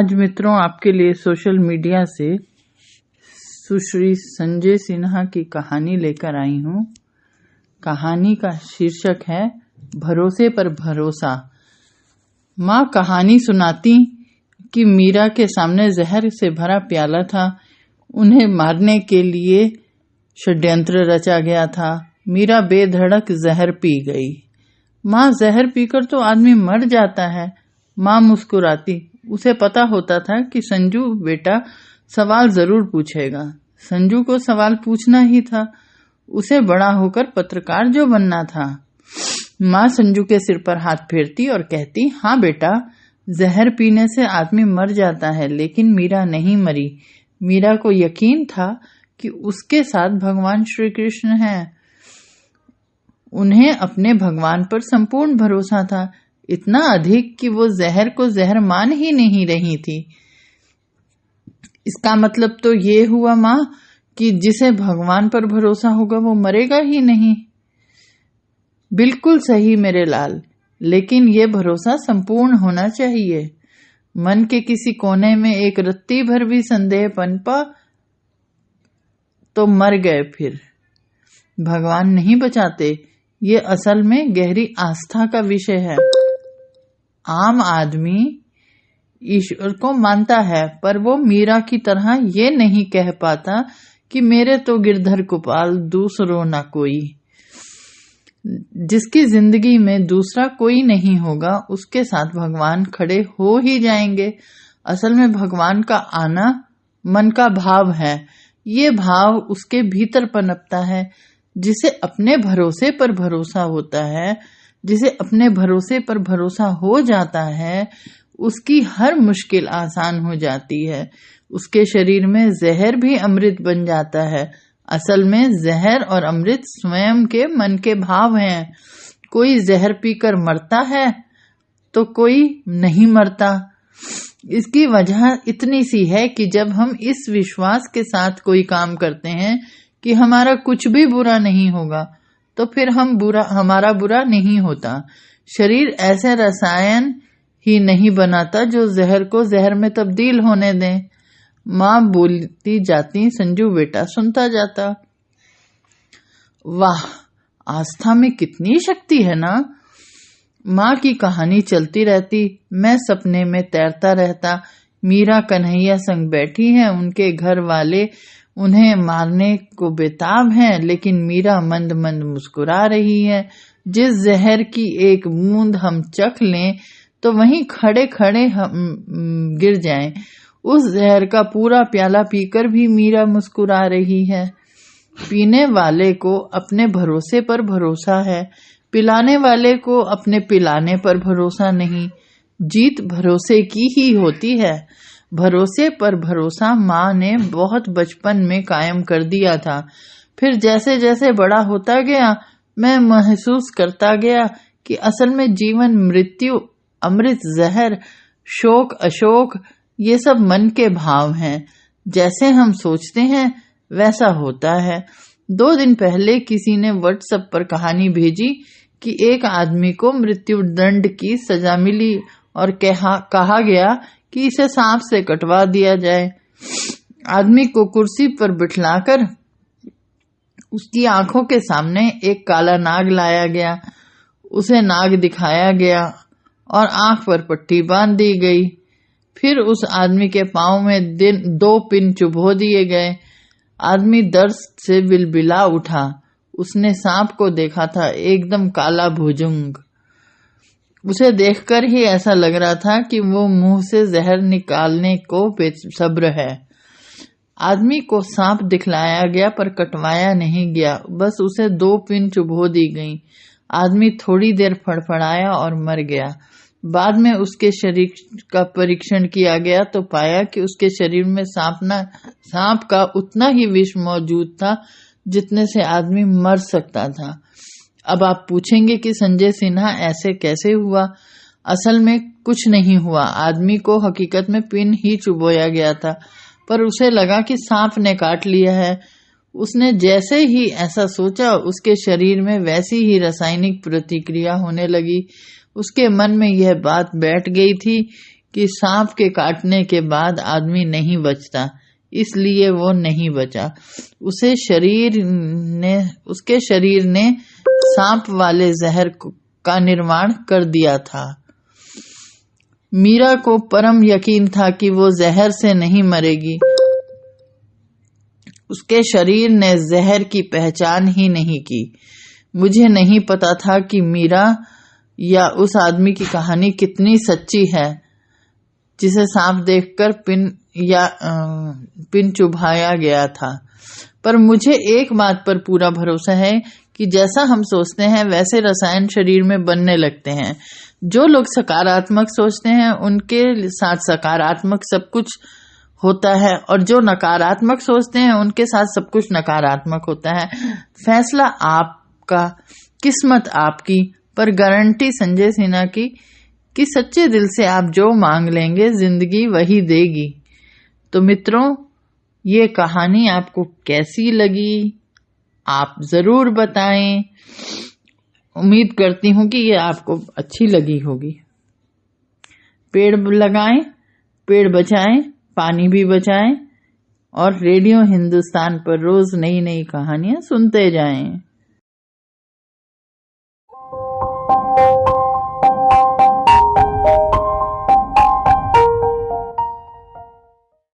आज मित्रों आपके लिए सोशल मीडिया से सुश्री संजय सिन्हा की कहानी लेकर आई हूँ। कहानी का शीर्षक है भरोसे पर भरोसा। माँ कहानी सुनाती कि मीरा के सामने जहर से भरा प्याला था। उन्हें मारने के लिए षड्यंत्र रचा गया था। मीरा बेधड़क जहर पी गई। माँ जहर पीकर तो आदमी मर जाता है। माँ मुस्कुराती। उसे पता होता था कि संजू बेटा सवाल जरूर पूछेगा। संजू को सवाल पूछना ही था। उसे बड़ा होकर पत्रकार जो बनना था। माँ संजू के सिर पर हाथ फेरती और कहती, हाँ बेटा, जहर पीने से आदमी मर जाता है, लेकिन मीरा नहीं मरी। मीरा को यकीन था कि उसके साथ भगवान श्री कृष्ण हैं। उन्हें अपने भगवान पर संपूर्ण भरोसा था, इतना अधिक कि वो जहर को जहर मान ही नहीं रही थी। इसका मतलब तो ये हुआ माँ कि जिसे भगवान पर भरोसा होगा वो मरेगा ही नहीं। बिल्कुल सही मेरे लाल, लेकिन ये भरोसा संपूर्ण होना चाहिए। मन के किसी कोने में एक रत्ती भर भी संदेह पनपा तो मर गए। फिर भगवान नहीं बचाते। ये असल में गहरी आस्था का विषय है। आम आदमी ईश्वर को मानता है, पर वो मीरा की तरह ये नहीं कह पाता कि मेरे तो गिरधर गोपाल दूसरो ना कोई। जिसकी जिंदगी में दूसरा कोई नहीं होगा, उसके साथ भगवान खड़े हो ही जाएंगे। असल में भगवान का आना मन का भाव है। ये भाव उसके भीतर पनपता है। जिसे अपने भरोसे पर भरोसा होता है, जिसे अपने भरोसे पर भरोसा हो जाता है, उसकी हर मुश्किल आसान हो जाती है। उसके शरीर में जहर भी अमृत बन जाता है। असल में जहर और अमृत स्वयं के मन के भाव हैं। कोई जहर पीकर मरता है तो कोई नहीं मरता। इसकी वजह इतनी सी है कि जब हम इस विश्वास के साथ कोई काम करते हैं कि हमारा कुछ भी बुरा नहीं होगा, तो फिर हमारा बुरा नहीं होता। शरीर ऐसे रसायन ही नहीं बनाता जो जहर को जहर में तब्दील होने दें। माँ बोलती जाती, संजू बेटा सुनता जाता। वाह, आस्था में कितनी शक्ति है ना। माँ की कहानी चलती रहती। मैं सपने में तैरता रहता। मीरा कन्हैया संग बैठी है। उनके घर वाले उन्हें मारने को बेताब हैं, लेकिन मीरा मंद मंद मुस्कुरा रही है। जिस जहर की एक बूंद हम चख लें तो वहीं खड़े खड़े हम गिर जाएं। उस जहर का पूरा प्याला पीकर भी मीरा मुस्कुरा रही है। पीने वाले को अपने भरोसे पर भरोसा है, पिलाने वाले को अपने पिलाने पर भरोसा नहीं। जीत भरोसे की ही होती है। भरोसे पर भरोसा माँ ने बहुत बचपन में कायम कर दिया था। फिर जैसे जैसे बड़ा होता गया, मैं महसूस करता गया कि असल में जीवन, मृत्यु, अमृत, जहर, शोक, अशोक, ये सब मन के भाव हैं। जैसे हम सोचते हैं वैसा होता है। 2 दिन पहले किसी ने व्हाट्सएप पर कहानी भेजी कि एक आदमी को मृत्यु दंड की सजा मिली और कहा गया कि इसे सांप से कटवा दिया जाए। आदमी को कुर्सी पर बिठलाकर उसकी आंखों के सामने एक काला नाग लाया गया। उसे नाग दिखाया गया और आंख पर पट्टी बांध दी गई। फिर उस आदमी के पांव में 2 पिन चुभो दिए गए। आदमी दर्द से बिलबिला उठा। उसने सांप को देखा था, एकदम काला भुजंग। उसे देखकर ही ऐसा लग रहा था कि वो मुंह से जहर निकालने को बेसब्र है। आदमी को सांप दिखलाया गया पर कटवाया नहीं गया, बस उसे 2 पिन चुभो दी गई। आदमी थोड़ी देर फड़फड़ाया और मर गया। बाद में उसके शरीर का परीक्षण किया गया तो पाया कि उसके शरीर में सांप का उतना ही विष मौजूद था जितने से आदमी मर सकता था। अब आप पूछेंगे कि संजय सिन्हा ऐसे कैसे हुआ। असल में कुछ नहीं हुआ। आदमी को हकीकत में पिन ही चुभोया गया था, पर उसे लगा कि सांप ने काट लिया है। उसने जैसे ही ऐसा सोचा, उसके शरीर में वैसी ही रासायनिक प्रतिक्रिया होने लगी। उसके मन में यह बात बैठ गई थी कि सांप के काटने के बाद आदमी नहीं बचता, इसलिए वो नहीं बचा। उसके शरीर ने सांप वाले जहर का निर्माण कर दिया था। मीरा को परम यकीन था कि वो जहर से नहीं मरेगी। उसके शरीर ने जहर की पहचान ही नहीं की। मुझे नहीं पता था कि मीरा या उस आदमी की कहानी कितनी सच्ची है जिसे सांप देखकर पिन चुभाया गया था। पर मुझे एक बात पर पूरा भरोसा है कि जैसा हम सोचते हैं वैसे रसायन शरीर में बनने लगते हैं। जो लोग सकारात्मक सोचते हैं उनके साथ सकारात्मक सब कुछ होता है, और जो नकारात्मक सोचते हैं उनके साथ सब कुछ नकारात्मक होता है। फैसला आपका, किस्मत आपकी, पर गारंटी संजय सिन्हा की कि सच्चे दिल से आप जो मांग लेंगे जिंदगी वही देगी। तो मित्रों, ये कहानी आपको कैसी लगी आप जरूर बताएं। उम्मीद करती हूँ कि ये आपको अच्छी लगी होगी। पेड़ लगाएं, पेड़ बचाएं, पानी भी बचाएं और रेडियो हिंदुस्तान पर रोज नई नई कहानियां सुनते जाएं।